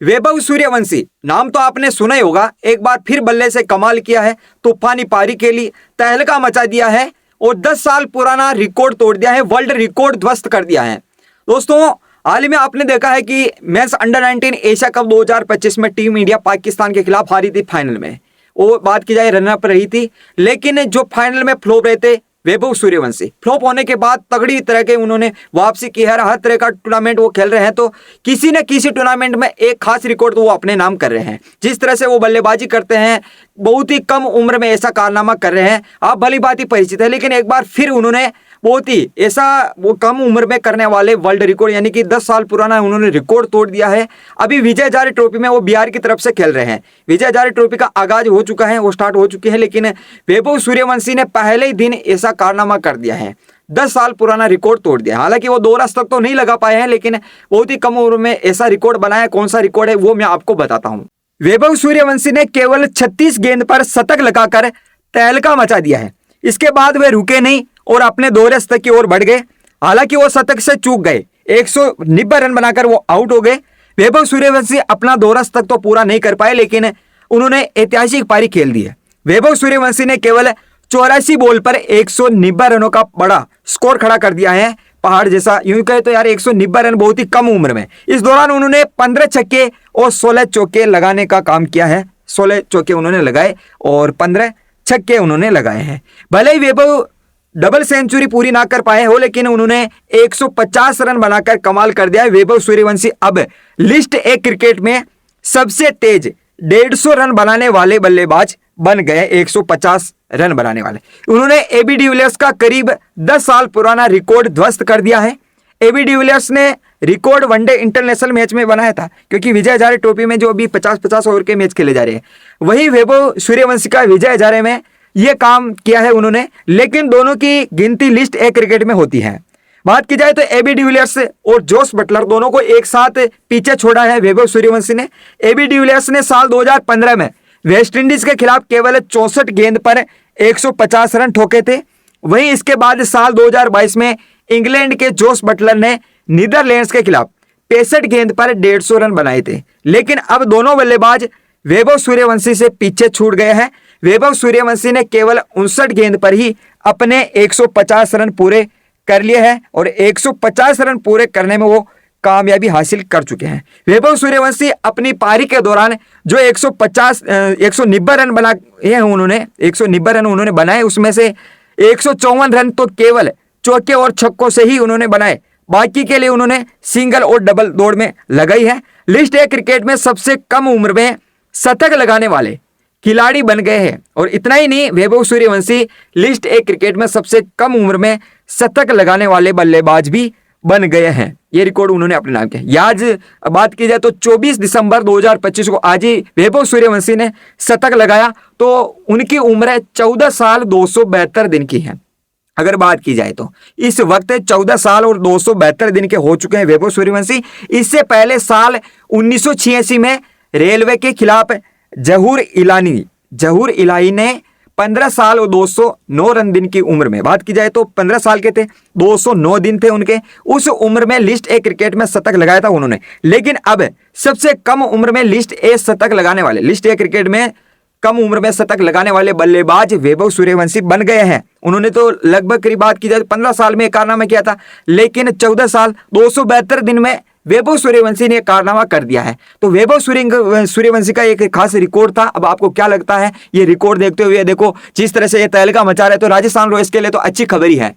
वैभव सूर्यवंशी नाम तो आपने सुना ही होगा। एक बार फिर बल्ले से कमाल किया है, तूफानी पारी के लिए तहलका मचा दिया है और 10 साल पुराना रिकॉर्ड तोड़ दिया है, वर्ल्ड रिकॉर्ड ध्वस्त कर दिया है। दोस्तों, हाल ही में आपने देखा है कि मेंस अंडर 19 एशिया कप 2025 में टीम इंडिया पाकिस्तान के खिलाफ हारी थी फाइनल में। वो बात की जाए रनअप रही थी, लेकिन जो फाइनल में फ्लॉप रहे थे वैभव सूर्यवंशी, फ्लॉप होने के बाद तगड़ी तरह के उन्होंने वापसी की है। हर तरह का टूर्नामेंट वो खेल रहे हैं, तो किसी न किसी टूर्नामेंट में एक खास रिकॉर्ड तो वो अपने नाम कर रहे हैं। जिस तरह से वो बल्लेबाजी करते हैं, बहुत ही कम उम्र में ऐसा कारनामा कर रहे हैं, आप भली बात ही परिचित है। लेकिन एक बार फिर उन्होंने बहुत ही ऐसा वो कम उम्र में करने वाले वर्ल्ड रिकॉर्ड यानी कि 10 साल पुराना उन्होंने रिकॉर्ड तोड़ दिया है। अभी विजय हजारे ट्रॉफी में वो बिहार की तरफ से खेल रहे हैं। विजय हजारे ट्रॉफी का आगाज हो चुका है, वो स्टार्ट हो चुकी है, लेकिन वैभव सूर्यवंशी ने पहले ही दिन ऐसा कारनामा कर दिया है, 10 साल पुराना रिकॉर्ड तोड़ दिया। हालांकि वो 2 रस तक तो नहीं लगा पाए हैं, लेकिन बहुत ही कम उम्र में ऐसा रिकॉर्ड बनाया। कौन सा रिकॉर्ड है वो मैं आपको बताता हूं। वैभव सूर्यवंशी ने केवल 36 गेंद पर शतक लगाकर तहलका मचा दिया है। इसके बाद वे रुके नहीं और अपने 2 रस तक की ओर बढ़ गए। हालांकि वो शतक से चूक गए, 190 रन बनाकर वो आउट हो गए। वैभव सूर्यवंशी अपना 2 रस तक तो पूरा नहीं कर पाए, लेकिन उन्होंने ऐतिहासिक पारी खेल दी है। वैभव सूर्यवंशी ने केवल 84 बॉल पर 190 रनों का बड़ा स्कोर खड़ा कर दिया है। पहाड़ जैसा, यूं कहे तो यार 190 रन बहुत ही कम उम्र में। इस दौरान उन्होंने 15 छक्के और 16 चौके लगाने का काम किया है। 16 चौके उन्होंने लगाए और 15 छक्के उन्होंने लगाए हैं। भले ही वैभव डबल सेंचुरी पूरी ना कर पाए हो, लेकिन उन्होंने 150 रन बनाकर कमाल कर दिया है। वैभव सूर्यवंशी अब लिस्ट ए क्रिकेट में सबसे तेज 150 रन बनाने वाले बल्लेबाज बन गए। 150 रन बनाने वाले उन्होंने एबी डिविलियर्स का करीब 10 साल पुराना रिकॉर्ड ध्वस्त कर दिया है। एबी डिविलियर्स ने रिकॉर्ड वनडे इंटरनेशनल मैच में बनाया था, क्योंकि विजय हजारे ट्रॉफी में जो अभी 50-50 ओवर के मैच खेले जा रहे हैं, वही वैभव सूर्यवंशी का विजय हजारे में यह काम किया है उन्होंने। लेकिन दोनों की गिनती लिस्ट ए क्रिकेट में होती है। बात की जाए तो एबी डिविलियर्स और जोस बटलर दोनों को एक साथ पीछे छोड़ा है वैभव सूर्यवंशी ने। एबी डिविलियर्स ने साल 2015 में वेस्टइंडीज के खिलाफ केवल 64 गेंद पर 150 रन ठोके थे। वहीं इसके बाद साल 2022 में इंग्लैंड के जोस बटलर ने नीदरलैंड्स के खिलाफ 65 गेंद पर 150 रन बनाए थे। लेकिन अब दोनों बल्लेबाज वैभव सूर्यवंशी से पीछे छूट गए हैं। वैभव सूर्यवंशी ने केवल 59 गेंद पर ही अपने 150 रन पूरे कर लिए हैं और 150 रन पूरे करने में वो कामयाबी हासिल कर चुके हैं। वैभव सूर्यवंशी अपनी पारी के दौरान जो 190 रन बनाए हैं उन्होंने, 190 रन उन्होंने बनाए, उसमें से 154 रन तो केवल चौके और छक्कों से ही उन्होंने बनाए। बाकी के लिए उन्होंने सिंगल और डबल दौड़ में लगाई है। लिस्ट ए क्रिकेट में सबसे कम उम्र में शतक लगाने वाले खिलाड़ी बन गए हैं। और इतना ही नहीं, Vaibhav Suryavanshi list A cricket में सबसे कम उम्र में शतक लगाने वाले बल्लेबाज भी बन गए हैं। ये रिकॉर्ड उन्होंने अपने नाम किया। आज बात की जाए तो 24 दिसंबर 2025 को आज ही वैभव सूर्यवंशी ने शतक लगाया, तो उनकी उम्र 14 साल 272 दिन की है। अगर बात की जाए तो इस वक्त 14 साल और 272 दिन के हो चुके हैं वैभव सूर्यवंशी। इससे पहले साल 1986 में रेलवे के खिलाफ जहूर इलाही ने 15 साल और 209 रन दिन की उम्र में, बात की जाए तो 15 साल के थे, 209 दिन थे उनके, उस उम्र में लिस्ट ए क्रिकेट में शतक लगाया था उन्होंने। लेकिन अब सबसे कम उम्र में लिस्ट ए शतक लगाने वाले, लिस्ट ए क्रिकेट में कम उम्र में शतक लगाने वाले बल्लेबाज वैभव सूर्यवंशी बन गए हैं। उन्होंने तो लगभग करीब बात की जाए 15 साल में कारनामा किया था, लेकिन 14 साल 272 दिन में वैभव सूर्यवंशी ने कारनामा कर दिया है। तो वैभव सूर्यवंशी का एक खास रिकॉर्ड था। अब आपको क्या लगता है ये रिकॉर्ड देखते हुए? देखो जिस तरह से ये तहलका मचा रहे, तो राजस्थान रॉयल्स के लिए तो अच्छी खबर ही है।